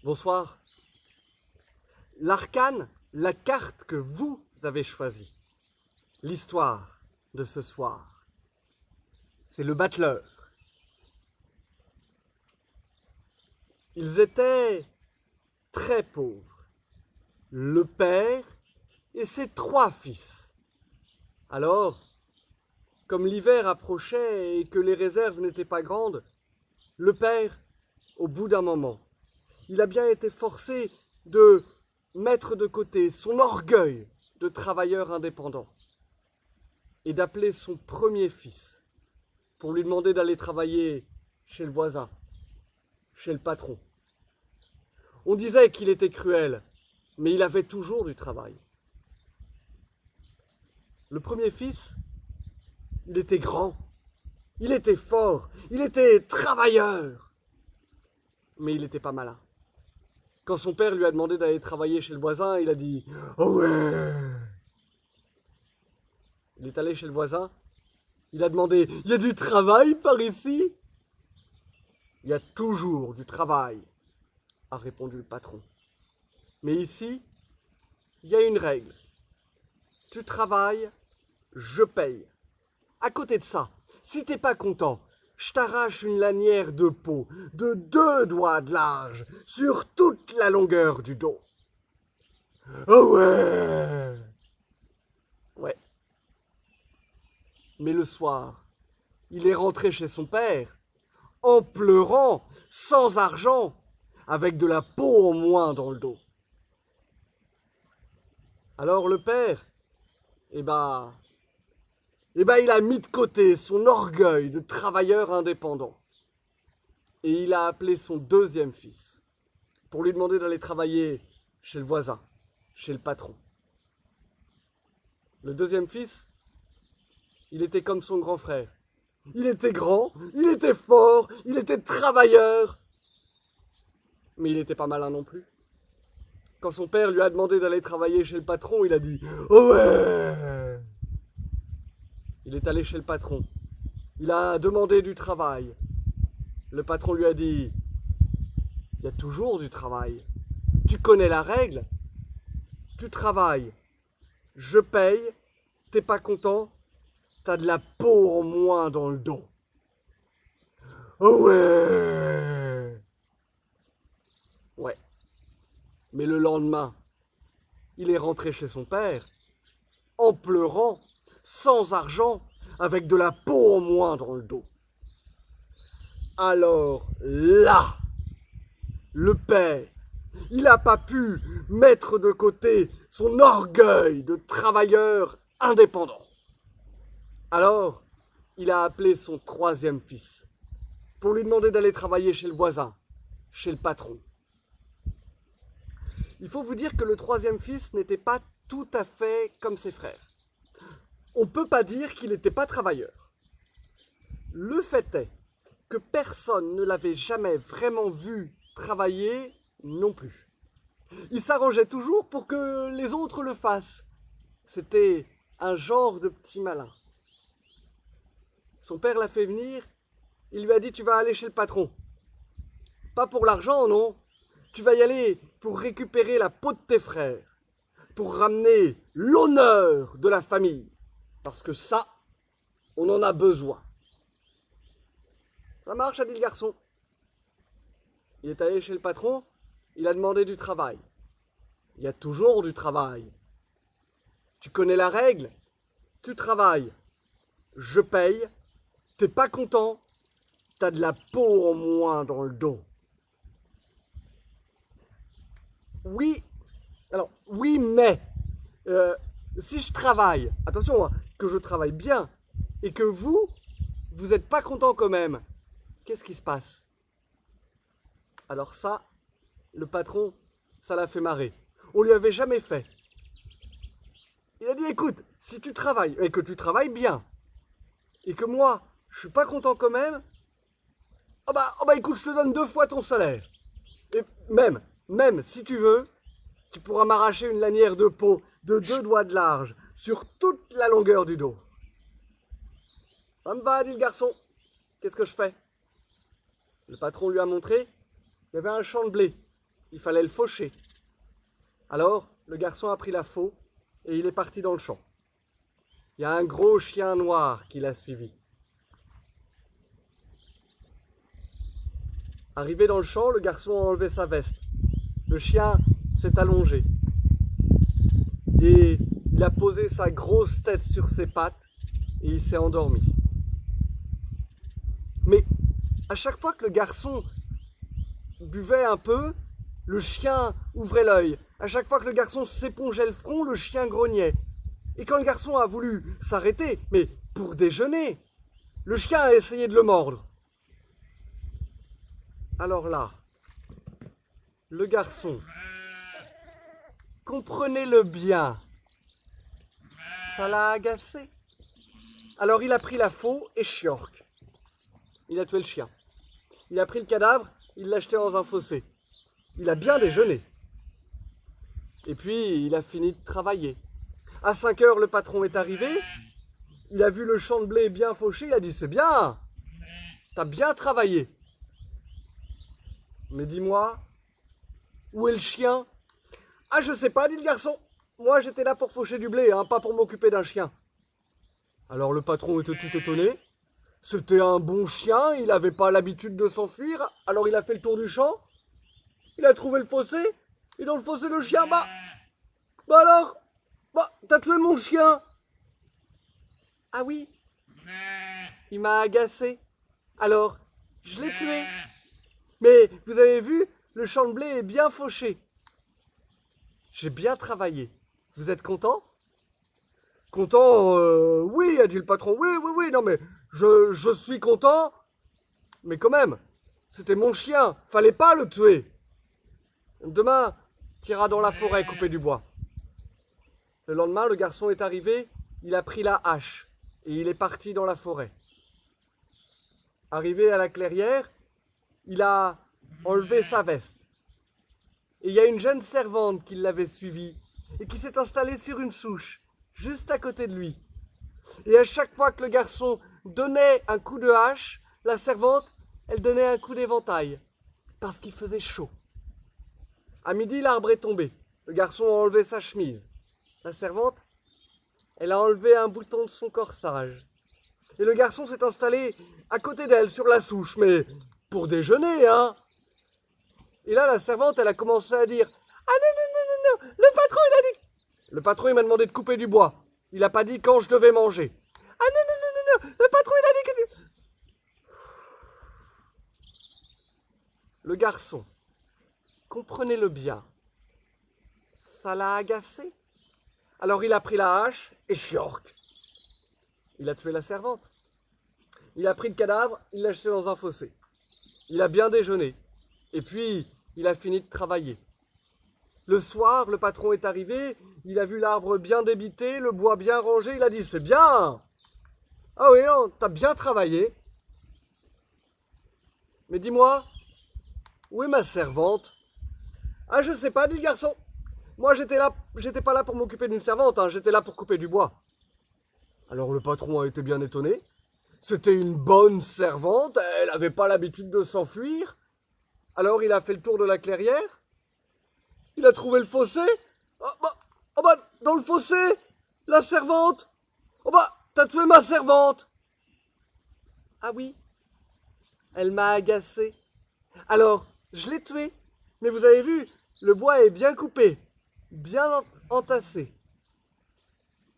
Bonsoir. L'arcane, la carte que vous avez choisie, l'histoire de ce soir, c'est le battleur. Ils étaient très pauvres, le père et ses 3 fils. Alors, comme l'hiver approchait et que les réserves n'étaient pas grandes, le père, au bout d'un moment, il a bien été forcé de mettre de côté son orgueil de travailleur indépendant et d'appeler son premier fils pour lui demander d'aller travailler chez le voisin, chez le patron. On disait qu'il était cruel, mais il avait toujours du travail. Le premier fils, il était grand, il était fort, il était travailleur, mais il n'était pas malin. Quand son père lui a demandé d'aller travailler chez le voisin, il a dit « Oh ouais !» Il est allé chez le voisin, il a demandé « Il y a du travail par ici ?» « Il y a toujours du travail », a répondu le patron. Mais ici, il y a une règle. Tu travailles, je paye. À côté de ça, si t'es pas content, je t'arrache une lanière de peau de 2 doigts de large sur toute la longueur du dos. Oh ouais! Ouais. Mais le soir, il est rentré chez son père, en pleurant, sans argent, avec de la peau en moins dans le dos. Alors le père, eh ben, il a mis de côté son orgueil de travailleur indépendant. Et il a appelé son deuxième fils pour lui demander d'aller travailler chez le voisin, chez le patron. Le deuxième fils, il était comme son grand frère. Il était grand, il était fort, il était travailleur, mais il n'était pas malin non plus. Quand son père lui a demandé d'aller travailler chez le patron, il a dit « Oh ouais !» Il est allé chez le patron. Il a demandé du travail. Le patron lui a dit « Il y a toujours du travail. Tu connais la règle. Tu travailles. Je paye. T'es pas content. T'as de la peau en moins dans le dos. » Oh ouais! Ouais. Mais le lendemain, il est rentré chez son père, en pleurant, sans argent, avec de la peau en moins dans le dos. Alors là, le père, il n'a pas pu mettre de côté son orgueil de travailleur indépendant. Alors, il a appelé son troisième fils pour lui demander d'aller travailler chez le voisin, chez le patron. Il faut vous dire que le troisième fils n'était pas tout à fait comme ses frères. On ne peut pas dire qu'il n'était pas travailleur. Le fait est que personne ne l'avait jamais vraiment vu travailler non plus. Il s'arrangeait toujours pour que les autres le fassent. C'était un genre de petit malin. Son père l'a fait venir, il lui a dit « Tu vas aller chez le patron. Pas pour l'argent, non. Tu vas y aller pour récupérer la peau de tes frères, pour ramener l'honneur de la famille. Parce que ça, on en a besoin. » Ça marche, a dit le garçon. Il est allé chez le patron, il a demandé du travail. Il y a toujours du travail. Tu connais la règle? Tu travailles. Je paye. T'es pas content? T'as de la peau en moins dans le dos. Oui, alors oui, mais si je travaille, attention, hein, que je travaille bien, et que vous n'êtes pas content quand même, qu'est-ce qui se passe? Alors ça, le patron, ça l'a fait marrer. On lui avait jamais fait. Il a dit, écoute, si tu travailles, et que tu travailles bien, et que moi, je suis pas content quand même, oh bah écoute, je te donne 2 fois ton salaire. Et même si tu veux, tu pourras m'arracher une lanière de peau de 2 doigts de large sur toute la longueur du dos. Ça me va, dit le garçon. Qu'est-ce que je fais? Le patron lui a montré, il y avait un champ de blé. il fallait le faucher. Alors, le garçon a pris la faux et il est parti dans le champ. Il y a un gros chien noir qui l'a suivi. Arrivé dans le champ, le garçon a enlevé sa veste. Le chien s'est allongé. Et il a posé sa grosse tête sur ses pattes et il s'est endormi. Mais à chaque fois que le garçon buvait un peu, le chien ouvrait l'œil. À chaque fois que le garçon s'épongeait le front, le chien grognait. Et quand le garçon a voulu s'arrêter, mais pour déjeuner, le chien a essayé de le mordre. Alors là, le garçon, comprenez-le bien, ça l'a agacé. Alors il a pris la faux et chiorc. Il a tué le chien. Il a pris le cadavre, il l'a jeté dans un fossé. Il a bien déjeuné. Et puis il a fini de travailler. À 5 heures, le patron est arrivé. Il a vu le champ de blé bien fauché. Il a dit, c'est bien, t'as bien travaillé. Mais dis-moi, où est le chien? Ah, je sais pas, dit le garçon. Moi, j'étais là pour faucher du blé, hein, pas pour m'occuper d'un chien. Alors le patron était tout étonné. C'était un bon chien, il n'avait pas l'habitude de s'enfuir. Alors il a fait le tour du champ. Il a trouvé le fossé. Et dans le fossé, le chien, bah alors, t'as tué mon chien. Ah oui, il m'a agacé. Alors, je l'ai tué. Mais vous avez vu, le champ de blé est bien fauché. J'ai bien travaillé. Vous êtes content? Content, oui, a dit le patron. Oui, non mais je suis content. Mais quand même, c'était mon chien. Fallait pas le tuer. Demain, t'iras dans la forêt couper du bois. Le lendemain, le garçon est arrivé. Il a pris la hache et il est parti dans la forêt. Arrivé à la clairière, il a enlevé sa veste. Et il y a une jeune servante qui l'avait suivi et qui s'est installée sur une souche, juste à côté de lui. Et à chaque fois que le garçon donnait un coup de hache, la servante, elle donnait un coup d'éventail, parce qu'il faisait chaud. À midi, l'arbre est tombé. Le garçon a enlevé sa chemise. La servante, elle a enlevé un bouton de son corsage. Et le garçon s'est installé à côté d'elle, sur la souche, mais pour déjeuner, hein. Et là, la servante, elle a commencé à dire, ah non, le patron, il a dit... Le patron, il m'a demandé de couper du bois. Il n'a pas dit quand je devais manger. Ah non, le patron, il a dit que... Le garçon, comprenez-le bien, ça l'a agacé. Alors il a pris la hache et chiorc. Il a tué la servante. Il a pris le cadavre, il l'a jeté dans un fossé. Il a bien déjeuné. Et puis, il a fini de travailler. Le soir, le patron est arrivé, il a vu l'arbre bien débité, le bois bien rangé, il a dit, c'est bien. Ah oui, non, t'as bien travaillé. Mais dis-moi, où est ma servante? Ah, je sais pas, dit le garçon. Moi, j'étais pas là pour m'occuper d'une servante, hein, j'étais là pour couper du bois. Alors le patron a été bien étonné. C'était une bonne servante, elle n'avait pas l'habitude de s'enfuir. Alors il a fait le tour de la clairière. Il a trouvé le fossé. Dans le fossé, la servante. T'as tué ma servante. Ah oui, elle m'a agacé. Alors, je l'ai tuée. Mais vous avez vu, le bois est bien coupé, bien entassé.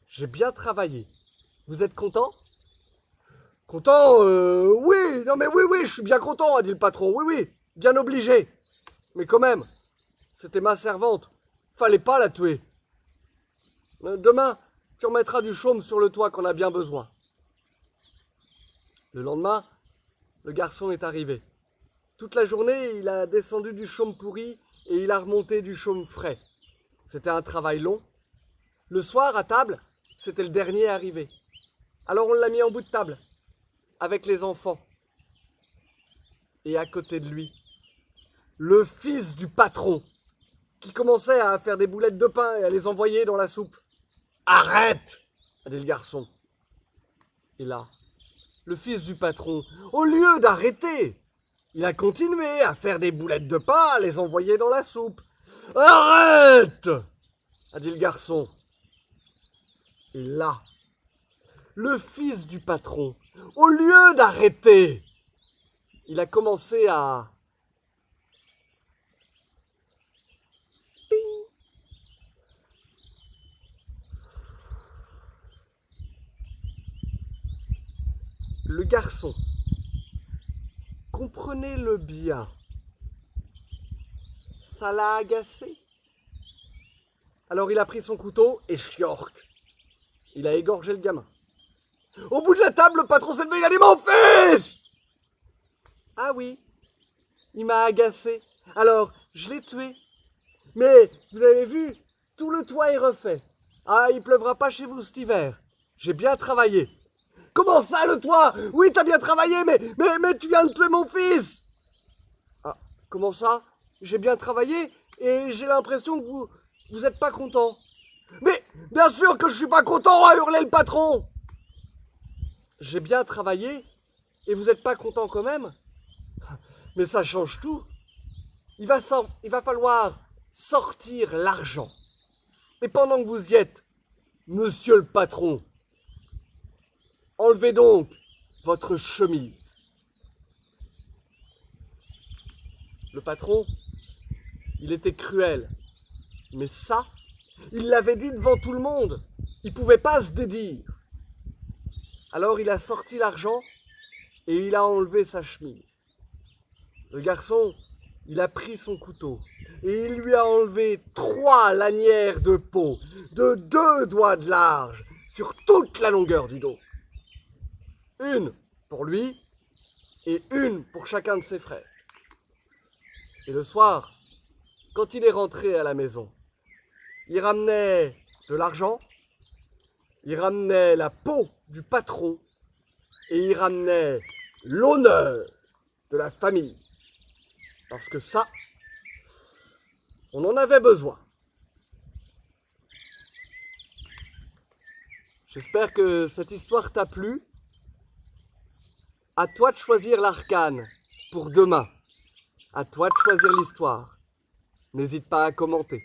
J'ai bien travaillé. Vous êtes content? Content, oui, non mais oui, je suis bien content, a dit le patron, oui, bien obligé. Mais quand même, c'était ma servante, fallait pas la tuer. Demain, tu remettras du chaume sur le toit qu'on a bien besoin. Le lendemain, le garçon est arrivé. Toute la journée, il a descendu du chaume pourri et il a remonté du chaume frais. C'était un travail long. Le soir, à table, c'était le dernier arrivé. Alors on l'a mis en bout de table, avec les enfants. Et à côté de lui, le fils du patron, qui commençait à faire des boulettes de pain et à les envoyer dans la soupe. « Arrête !» a dit le garçon. Et là, le fils du patron, au lieu d'arrêter, Il a continué à faire des boulettes de pain, à les envoyer dans la soupe. « Arrête !» a dit le garçon. Et là, le fils du patron, au lieu d'arrêter, il a commencé à... Ping. Le garçon, comprenez-le bien, ça l'a agacé. Alors il a pris son couteau et chiorc, il a égorgé le gamin. Au bout de la table, le patron s'est levé, il a dit « Mon fils !» Ah oui, il m'a agacé. Alors, je l'ai tué. Mais, vous avez vu, tout le toit est refait. Ah, il pleuvra pas chez vous cet hiver. J'ai bien travaillé. Comment ça, le toit? Oui, t'as bien travaillé, mais tu viens de tuer mon fils. Ah, comment ça? J'ai bien travaillé et j'ai l'impression que vous êtes pas content. Mais, bien sûr que je suis pas content, a hurlé le patron. J'ai bien travaillé et vous êtes pas content quand même? Mais ça change tout. Il va falloir sortir l'argent. Et pendant que vous y êtes, monsieur le patron, enlevez donc votre chemise. Le patron, il était cruel. Mais ça, il l'avait dit devant tout le monde. Il ne pouvait pas se dédire. Alors il a sorti l'argent et il a enlevé sa chemise. Le garçon, il a pris son couteau et il lui a enlevé 3 lanières de peau de 2 doigts de large sur toute la longueur du dos. Une pour lui et une pour chacun de ses frères. Et le soir, quand il est rentré à la maison, il ramenait de l'argent, il ramenait la peau du patron et il ramenait l'honneur de la famille. Parce que ça, on en avait besoin. J'espère que cette histoire t'a plu. À toi de choisir l'arcane pour demain. À toi de choisir l'histoire. N'hésite pas à commenter.